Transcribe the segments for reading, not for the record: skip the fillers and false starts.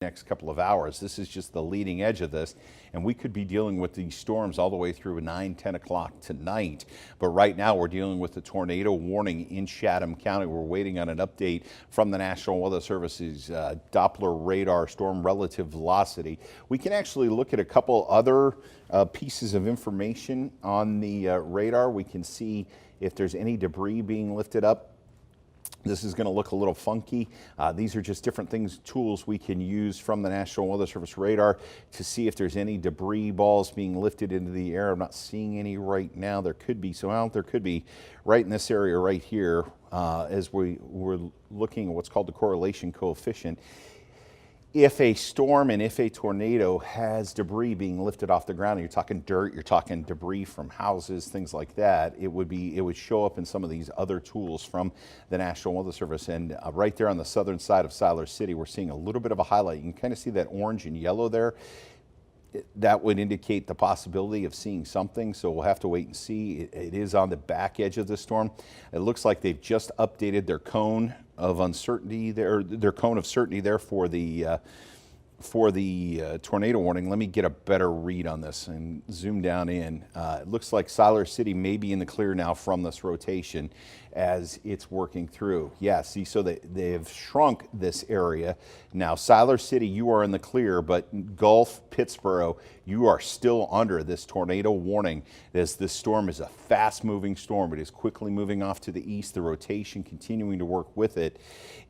next couple of hours. This is just the leading edge of this, and we could be dealing with these storms all the way through 9-10 o'clock tonight. But right now we're dealing with the tornado warning in Chatham County. We're waiting on an update from the National Weather Service's Doppler radar storm relative velocity. We can actually look at a couple other pieces of information on the radar. We can see if there's any debris being lifted up. This is going to look a little funky. These are just different things, tools we can use from the National Weather Service radar to see if there's any debris balls being lifted into the air. I'm not seeing any right now. There could be, there could be right in this area right here as we're looking at what's called the correlation coefficient. If a storm and if a tornado has debris being lifted off the ground, you're talking dirt, you're talking debris from houses, things like that, it would show up in some of these other tools from the National Weather Service. And right there on the southern side of Siler City, we're seeing a little bit of a highlight. You can kind of see that orange and yellow there. That would indicate the possibility of seeing something, so we'll have to wait and see. It is on the back edge of the storm. It looks like they've just updated their cone of uncertainty there, their cone of certainty there for the tornado warning. Let me get a better read on this and zoom down in. It looks like Siler City may be in the clear now from this rotation as it's working through. Yeah, see, so they've shrunk this area. Now, Siler City, you are in the clear, but Gulf, Pittsburgh, you are still under this tornado warning as this storm is a fast-moving storm. It is quickly moving off to the east, the rotation continuing to work with it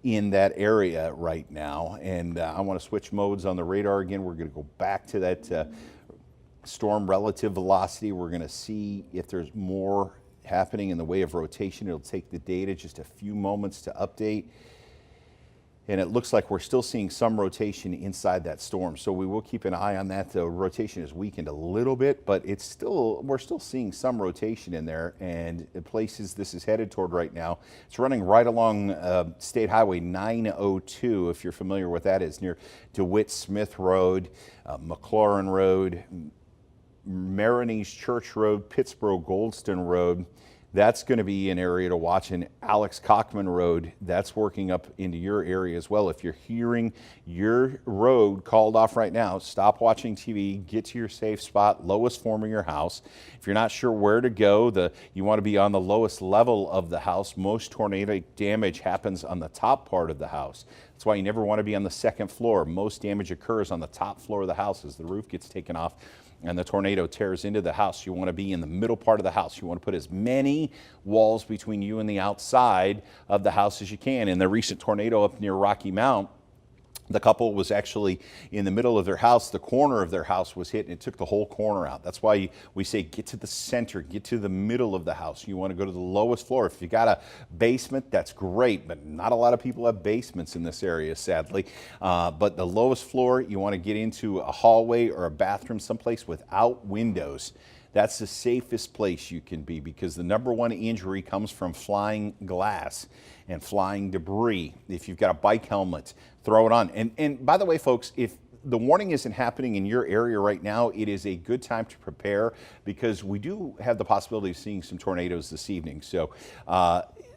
in that area right now. And I want to switch modes on the radar again. We're going to go back to that storm relative velocity. We're going to see if there's more happening in the way of rotation. It'll take the data just a few moments to update. And it looks like we're still seeing some rotation inside that storm. So we will keep an eye on that. The rotation is weakened a little bit, but we're still seeing some rotation in there. And the places this is headed toward right now, it's running right along State Highway 902, if you're familiar with that is, near DeWitt Smith Road, McLaurin Road, Maroney's Church Road, Pittsburgh Goldston Road. That's going to be an area to watch. In Alex Cockman Road, that's working up into your area as well. If you're hearing your road called off right now, stop watching TV, get to your safe spot, lowest form of your house. If you're not sure where to go, you want to be on the lowest level of the house. Most tornado damage happens on the top part of the house. That's why you never want to be on the second floor. Most damage occurs on the top floor of the house as the roof gets taken off and the tornado tears into the house. You want to be in the middle part of the house. You want to put as many walls between you and the outside of the house as you can. In the recent tornado up near Rocky Mount, the couple was actually in the middle of their house. The corner of their house was hit and it took the whole corner out. That's why we say get to the center, get to the middle of the house. You want to go to the lowest floor. If you got a basement, that's great, but not a lot of people have basements in this area, sadly. But the lowest floor, you want to get into a hallway or a bathroom, someplace without windows. That's the safest place you can be, because the #1 injury comes from flying glass and flying debris. If you've got a bike helmet, throw it on. And by the way, folks, if the warning isn't happening in your area right now, it is a good time to prepare, because we do have the possibility of seeing some tornadoes this evening. So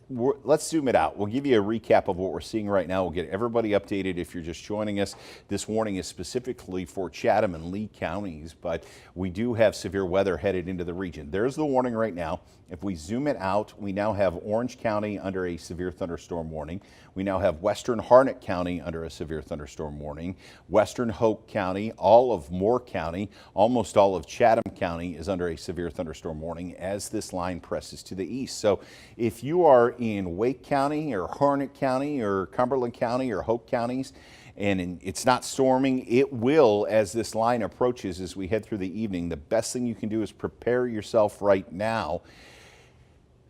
let's zoom it out. We'll give you a recap of what we're seeing right now. We'll get everybody updated if you're just joining us. This warning is specifically for Chatham and Lee counties, but we do have severe weather headed into the region. There's the warning right now. If we zoom it out, we now have Orange County under a severe thunderstorm warning. We now have Western Harnett County under a severe thunderstorm warning. Western Hoke County, all of Moore County, almost all of Chatham County is under a severe thunderstorm warning as this line presses to the east. So if you are in Wake County or Harnett County or Cumberland County or Hoke counties, and it's not storming, it will as this line approaches as we head through the evening. The best thing you can do is prepare yourself right now.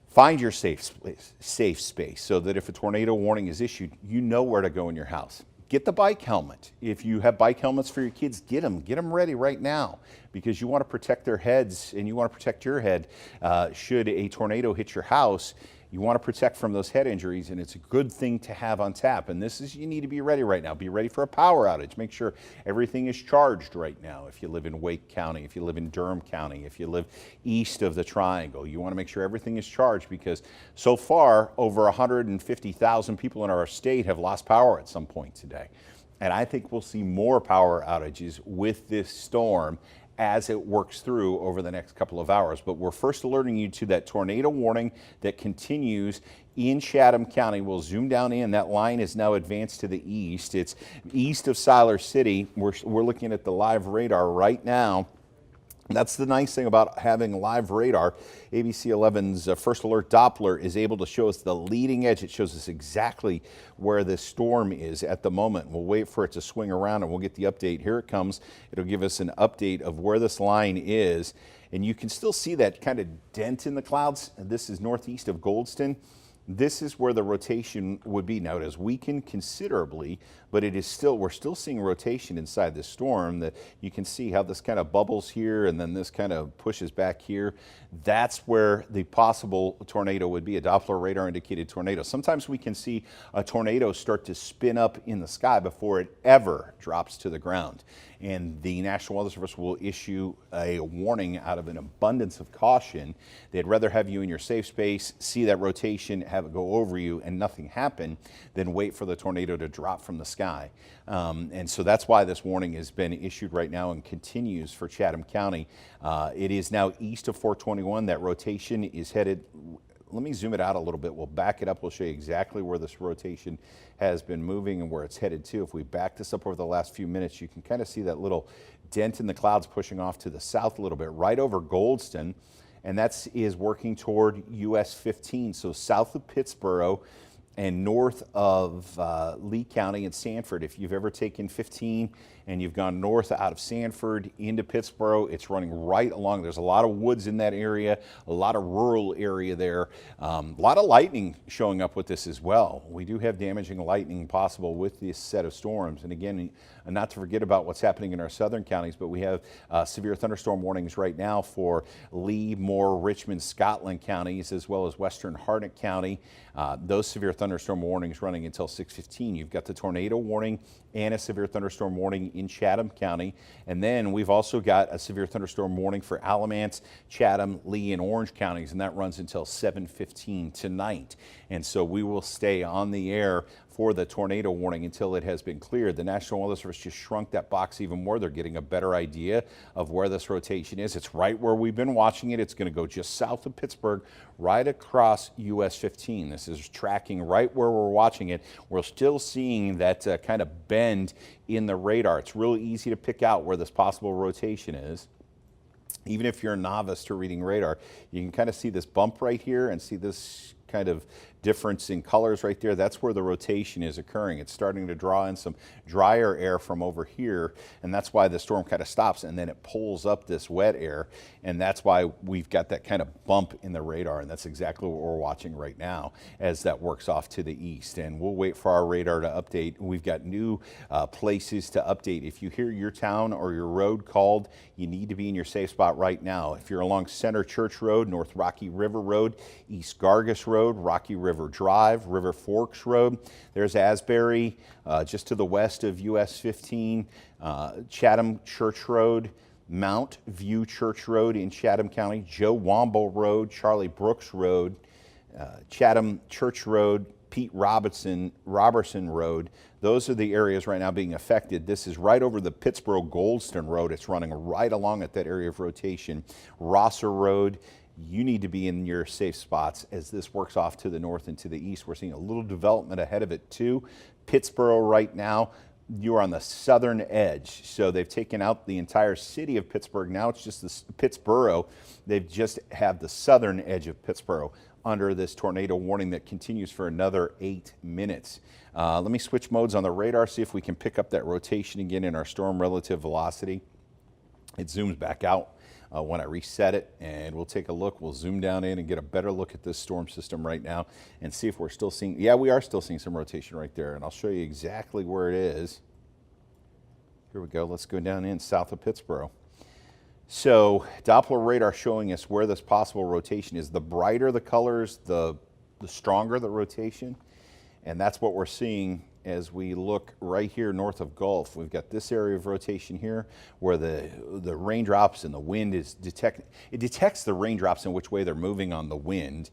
Find your safe space so that if a tornado warning is issued, you know where to go in your house. Get the bike helmet. If you have bike helmets for your kids, get them ready right now, because you want to protect their heads and you want to protect your head. Should a tornado hit your house, you want to protect from those head injuries, and it's a good thing to have on tap. And this is, you need to be ready right now. Be ready for a power outage. Make sure everything is charged right now. If you live in Wake County, if you live in Durham County, if you live east of the Triangle, you want to make sure everything is charged, because so far over 150,000 people in our state have lost power at some point today. And I think we'll see more power outages with this storm as it works through over the next couple of hours. But we're first alerting you to that tornado warning that continues in Chatham County. We'll zoom down in. That line is now advanced to the east. It's east of Siler City. We're looking at the live radar right now. That's the nice thing about having live radar. ABC11's First Alert Doppler is able to show us the leading edge. It shows us exactly where this storm is at the moment. We'll wait for it to swing around and we'll get the update. Here it comes. It'll give us an update of where this line is. And you can still see that kind of dent in the clouds. This is northeast of Goldston. This is where the rotation would be. Now it has weakened considerably, but we're still seeing rotation inside the storm. That you can see how this kind of bubbles here and then this kind of pushes back here. That's where the possible tornado would be, a Doppler radar indicated tornado. Sometimes we can see a tornado start to spin up in the sky before it ever drops to the ground. And the National Weather Service will issue a warning out of an abundance of caution. They'd rather have you in your safe space, see that rotation, have it go over you and nothing happen, than wait for the tornado to drop from the sky. And so that's why this warning has been issued right now and continues for Chatham County. It is now east of 421. That rotation is headed. Let me zoom it out a little bit. We'll back it up. We'll show you exactly where this rotation has been moving and where it's headed to. If we back this up over the last few minutes, you can kind of see that little dent in the clouds pushing off to the south a little bit, right over Goldston. And that is working toward US 15, so south of Pittsburgh and north of Lee County and Sanford. If you've ever taken 15 and you've gone north out of Sanford into Pittsburgh, it's running right along. There's a lot of woods in that area, a lot of rural area there. A lot of lightning showing up with this as well. We do have damaging lightning possible with this set of storms. And again, not to forget about what's happening in our southern counties, but we have severe thunderstorm warnings right now for Lee, Moore, Richmond, Scotland counties, as well as western Harnett County. Those severe thunderstorm warnings running until 6:15. You've got the tornado warning and a severe thunderstorm warning in Chatham County. And then we've also got a severe thunderstorm warning for Alamance, Chatham, Lee, and Orange counties, and that runs until 7:15 tonight. And so we will stay on the air for the tornado warning until it has been cleared. The National Weather Service just shrunk that box even more. They're getting a better idea of where this rotation is. It's right where we've been watching it. It's going to go just south of Pittsburgh, right across US 15. This is tracking right where we're watching it. We're still seeing that kind of bend in the radar. It's really easy to pick out where this possible rotation is. Even if you're a novice to reading radar, you can kind of see this bump right here and see this kind of difference in colors right there. That's where the rotation is occurring. It's starting to draw in some drier air from over here, and that's why the storm kind of stops and then it pulls up this wet air, and that's why we've got that kind of bump in the radar, and that's exactly what we're watching right now as that works off to the east. And we'll wait for our radar to update. We've got new places to update. If you hear your town or your road called, you need to be in your safe spot right now. If you're along Center Church Road, North Rocky River Road, East Gargus Road, Rocky River Drive, River Forks Road. There's Asbury, just to the west of US 15, Chatham Church Road, Mount View Church Road in Chatham County, Joe Womble Road, Charlie Brooks Road, Chatham Church Road, Pete Robertson Road. Those are the areas right now being affected. This is right over the Pittsburgh-Goldston Road. It's running right along at that area of rotation. Rosser Road. You need to be in your safe spots as this works off to the north and to the east. We're seeing a little development ahead of it too. Pittsburgh right now, you're on the southern edge. So they've taken out the entire city of Pittsburgh. Now it's just the Pittsburgh. They've just have the southern edge of Pittsburgh under this tornado warning that continues for another 8 minutes. Let me switch modes on the radar, see if we can pick up that rotation again in our storm relative velocity. It zooms back out when I reset it, and we'll take a look. We'll zoom down in and get a better look at this storm system right now and see if we're still seeing, yeah, we are still seeing some rotation right there, and I'll show you exactly where it is. Here we go. Let's go down in south of Pittsburgh. So Doppler radar showing us where this possible rotation is. The brighter the colors, the stronger the rotation, and that's what we're seeing as we look right here north of Gulf. We've got this area of rotation here where the raindrops and the wind is it detects the raindrops and which way they're moving on the wind.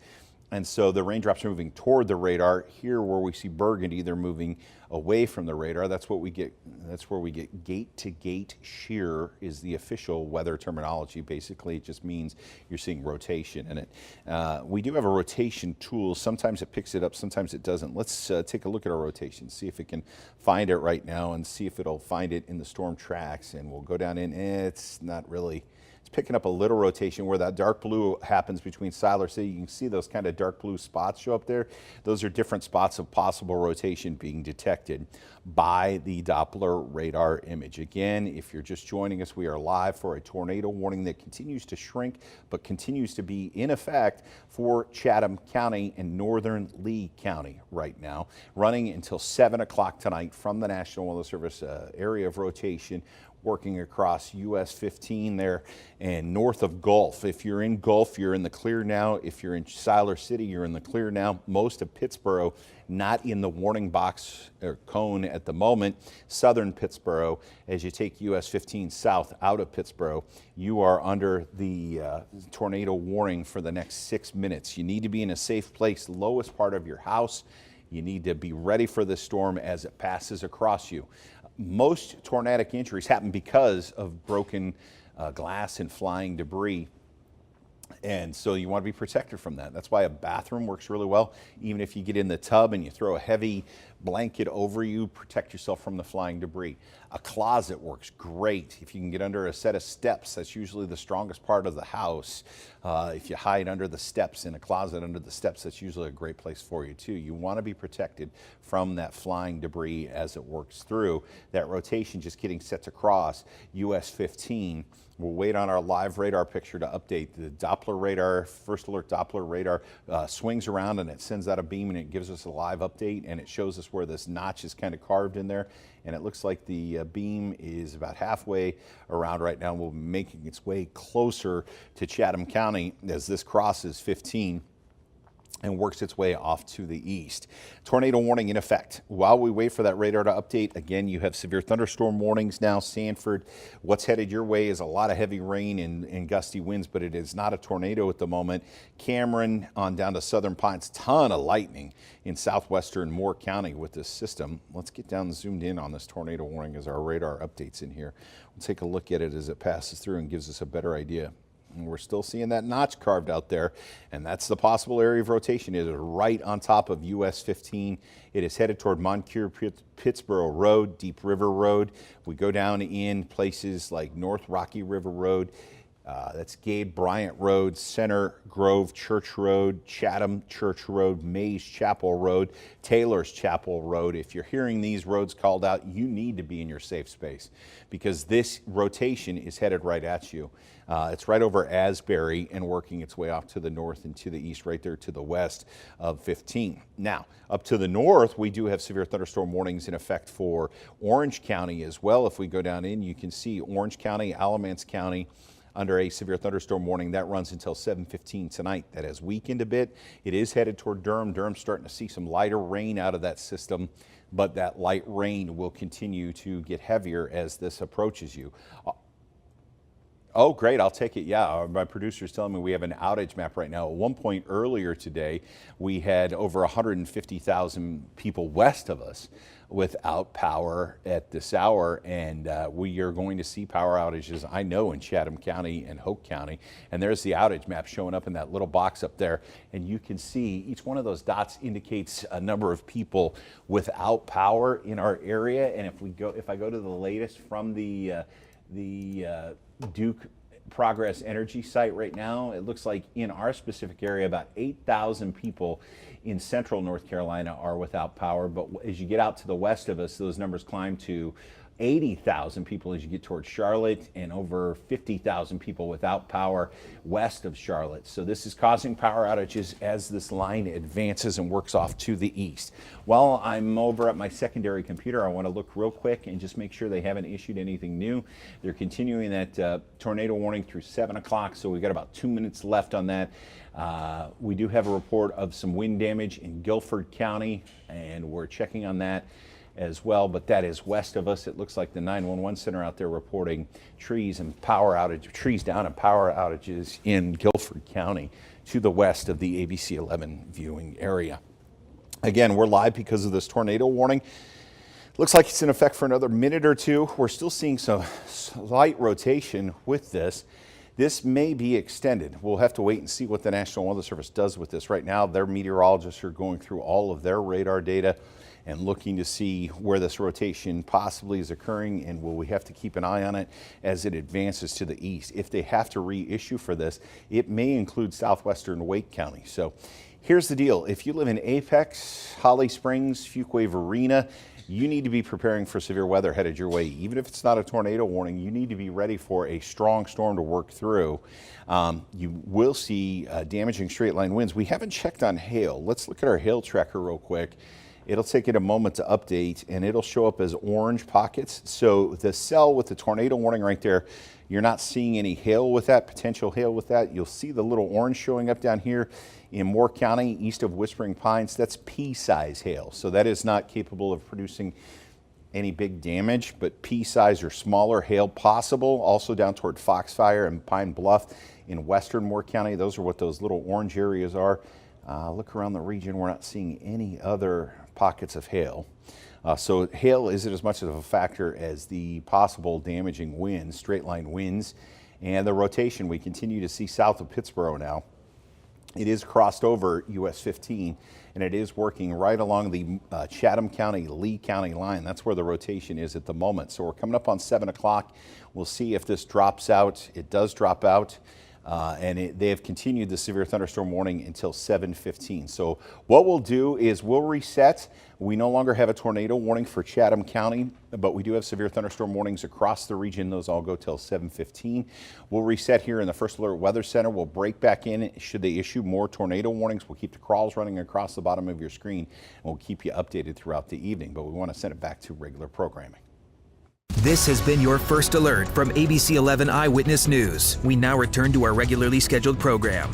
And so the raindrops are moving toward the radar. Here where we see burgundy, they're moving away from the radar. That's what we get. That's where we get gate-to-gate shear is the official weather terminology. Basically, it just means you're seeing rotation in it. We do have a rotation tool. Sometimes it picks it up, sometimes it doesn't. Let's take a look at our rotation, see if it can find it right now and see if it'll find it in the storm tracks. And we'll go down in, it's not really. It's picking up a little rotation where that dark blue happens between Siler City. You can see those kind of dark blue spots show up there. Those are different spots of possible rotation being detected by the Doppler radar image. Again, if you're just joining us, we are live for a tornado warning that continues to shrink, but continues to be in effect for Chatham County and northern Lee County right now, running until 7 o'clock tonight from the National Weather Service area of rotation, working across US 15 there and north of Gulf. If you're in Gulf, you're in the clear now. If you're in Siler City, you're in the clear now. Most of Pittsburgh, not in the warning box or cone at the moment. Southern Pittsburgh, as you take US 15 south out of Pittsburgh, you are under the tornado warning for the next 6 minutes. You need to be in a safe place, lowest part of your house. You need to be ready for this storm as it passes across you. Most tornadic injuries happen because of broken glass and flying debris. And so you want to be protected from that. That's why a bathroom works really well. Even if you get in the tub and you throw a heavy blanket over you, protect yourself from the flying debris. A closet works great. If you can get under a set of steps, that's usually the strongest part of the house. If you hide under the steps in a closet under the steps, that's usually a great place for you too. You want to be protected from that flying debris as it works through. That rotation just getting set to cross US 15. We'll wait on our live radar picture to update. The Doppler radar, first alert Doppler radar, swings around and it sends out a beam and it gives us a live update, and it shows us where this notch is kind of carved in there. And it looks like the beam is about halfway around right now. We'll be making its way closer to Chatham County as this crosses 15 and works its way off to the east. Tornado warning in effect. While we wait for that radar to update, again, you have severe thunderstorm warnings now. Sanford, what's headed your way is a lot of heavy rain and gusty winds, but it is not a tornado at the moment. Cameron on down to Southern Pines, ton of lightning in southwestern Moore County with this system. Let's get down and zoomed in on this tornado warning as our radar updates in here. We'll take a look at it as it passes through and gives us a better idea. And we're still seeing that notch carved out there, and that's the possible area of rotation. It is right on top of US 15. It is headed toward Moncure Pittsboro Road, Deep River Road. We go down in places like North Rocky River Road. That's Gabe Bryant Road, Center Grove Church Road, Chatham Church Road, Mays Chapel Road, Taylor's Chapel Road. If you're hearing these roads called out, you need to be in your safe space because this rotation is headed right at you. It's right over Asbury and working its way off to the north and to the east, right there to the west of 15. Now, up to the north, we do have severe thunderstorm warnings in effect for Orange County as well. If we go down in, you can see Orange County, Alamance County, under a severe thunderstorm warning. That runs until 7:15 tonight. That has weakened a bit. It is headed toward Durham. Durham's starting to see some lighter rain out of that system, but that light rain will continue to get heavier as this approaches you. Oh, great, I'll take it. Yeah, my producer's telling me we have an outage map right now. At one point earlier today, we had over 150,000 people west of us without power at this hour, and we are going to see power outages, I know, in Chatham County and Hoke County. And there's the outage map showing up in that little box up there, and you can see each one of those dots indicates a number of people without power in our area. And if I go to the latest from the Duke Progress Energy site right now, it looks like in our specific area about 8,000 people in central North Carolina are without power, but as you get out to the west of us, those numbers climb to 80,000 people as you get towards Charlotte, and over 50,000 people without power west of Charlotte. So this is causing power outages as this line advances and works off to the east. While I'm over at my secondary computer, I want to look real quick and just make sure they haven't issued anything new. They're continuing that tornado warning through 7 o'clock, so we've got about 2 minutes left on that. We do have a report of some wind damage in Guilford County, and we're checking on that. as well, but that is west of us. It looks like the 911 center out there reporting trees down and power outages in Guilford County to the west of the ABC11 viewing area. Again, we're live because of this tornado warning. Looks like it's in effect for another minute or two. We're still seeing some slight rotation with this. This may be extended. We'll have to wait and see what the National Weather Service does with this. Right now, their meteorologists are going through all of their radar data and looking to see where this rotation possibly is occurring, and will we have to keep an eye on it as it advances to the east. If they have to reissue for this, it may include southwestern Wake County. So here's the deal. If you live in Apex, Holly Springs, Fuquay Varina, you need to be preparing for severe weather headed your way. Even if it's not a tornado warning, you need to be ready for a strong storm to work through. You will see damaging straight line winds. We haven't checked on hail. Let's look at our hail tracker real quick. It'll take it a moment to update, and it'll show up as orange pockets. So the cell with the tornado warning right there, you're not seeing any hail with that, potential hail with that. You'll see the little orange showing up down here in Moore County, east of Whispering Pines. That's pea-size hail. So that is not capable of producing any big damage, but pea-size or smaller hail possible. Also down toward Foxfire and Pine Bluff in western Moore County. Those are what those little orange areas are. Look around the region, we're not seeing any other pockets of hail. So hail isn't as much of a factor as the possible damaging winds, straight line winds, and the rotation we continue to see south of Pittsburgh now. It is crossed over US 15, and it is working right along the Chatham County, Lee County line. That's where the rotation is at the moment. So we're coming up on 7 o'clock. We'll see if this drops out. It does drop out. They have continued the severe thunderstorm warning until 7:15. So what we'll do is we'll reset. We no longer have a tornado warning for Chatham County, but we do have severe thunderstorm warnings across the region. Those all go till 7:15. We'll reset here in the First Alert Weather Center. We'll break back in. Should they issue more tornado warnings, we'll keep the crawls running across the bottom of your screen, and we'll keep you updated throughout the evening. But we want to send it back to regular programming. This has been your First Alert from ABC11 Eyewitness News. We now return to our regularly scheduled program.